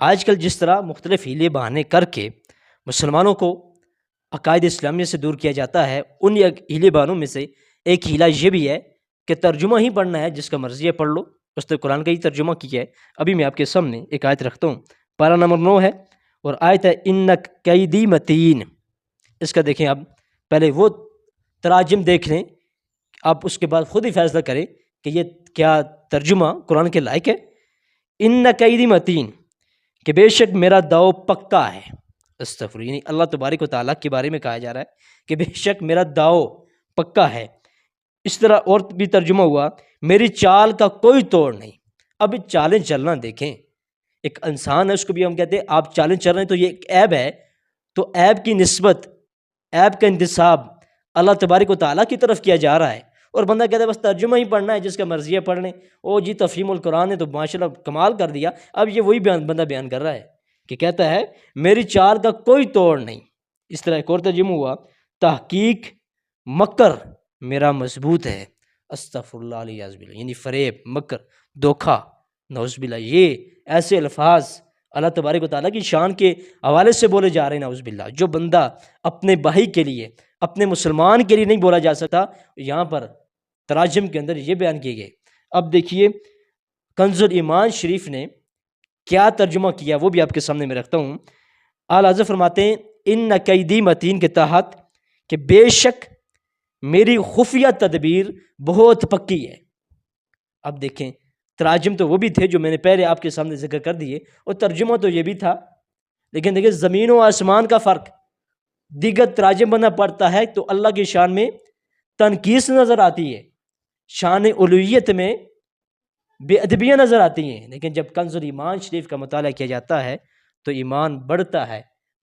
آج کل جس طرح مختلف ہیلے بہانے کر کے مسلمانوں کو عقائد اسلامیہ سے دور کیا جاتا ہے، ان ہیلے بہانوں میں سے ایک ہیلا یہ بھی ہے کہ ترجمہ ہی پڑھنا ہے، جس کا مرضی ہے پڑھ لو، اس نے قرآن کا ہی ترجمہ کیا ہے۔ ابھی میں آپ کے سامنے ایک آیت رکھتا ہوں، پارہ نمبر 9 ہے اور آیت ہے انک کیدی متین۔ اس کا دیکھیں، آپ پہلے وہ تراجم دیکھ لیں، آپ اس کے بعد خود ہی فیصلہ کریں کہ یہ کیا ترجمہ قرآن کے لائق ہے۔ ان کیدی متین، کہ بے شک میرا داؤ پکا ہے۔ استغفر، یعنی اللہ تبارک و تعالیٰ کے بارے میں کہا جا رہا ہے کہ بے شک میرا داؤ پکا ہے۔ اس طرح اور بھی ترجمہ ہوا، میری چال کا کوئی توڑ نہیں۔ اب چالیں چلنا دیکھیں، ایک انسان ہے، اس کو بھی ہم کہتے ہیں آپ چالیں چل رہے ہیں تو یہ ایک عیب ہے، تو عیب کی نسبت، عیب کا انتساب اللہ تبارک و تعالیٰ کی طرف کیا جا رہا ہے، اور بندہ کہتا ہے بس ترجمہ ہی پڑھنا ہے، جس کا مرضی ہے پڑھ لیں۔ او جی تفہیم القرآن نے تو ماشاءاللہ کمال کر دیا۔ اب یہ وہی بندہ بیان کر رہا ہے کہ کہتا ہے میری چال کا کوئی توڑ نہیں۔ اس طرح ایک اور ترجمہ ہوا، تحقیق مکر میرا مضبوط ہے۔ استغفر اللہ علیہ وسلم، یعنی فریب، مکر، دھوکہ، نعوذ باللہ، یہ ایسے الفاظ اللہ تبارک و تعالیٰ کی شان کے حوالے سے بولے جا رہے ہیں، نعوذ باللہ۔ جو بندہ اپنے بھائی کے لیے، اپنے مسلمان کے لیے نہیں بولا جا سکتا، یہاں پر تراجم کے اندر یہ بیان کیے گئے۔ اب دیکھیے کنز الایمان شریف نے کیا ترجمہ کیا، وہ بھی آپ کے سامنے میں رکھتا ہوں۔ اعلیٰ حضرت فرماتے ہیں ان کیدی متین کے تحت کہ بے شک میری خفیہ تدبیر بہت پکی ہے۔ اب دیکھیں، تراجم تو وہ بھی تھے جو میں نے پہلے آپ کے سامنے ذکر کر دیے، اور ترجمہ تو یہ بھی تھا، لیکن دیکھیں زمین و آسمان کا فرق۔ دیگر تراجم بننا پڑتا ہے تو اللہ کی شان میں تنقیص نظر آتی ہے، شان الوہیت میں بے ادبیاں نظر آتی ہیں، لیکن جب کنز الایمان شریف کا مطالعہ کیا جاتا ہے تو ایمان بڑھتا ہے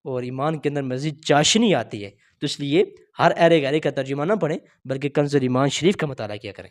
اور ایمان کے اندر مزید چاشنی آتی ہے۔ تو اس لیے ہر ایرے گہرے کا ترجمہ نہ پڑھیں، بلکہ کنز الایمان شریف کا مطالعہ کیا کریں۔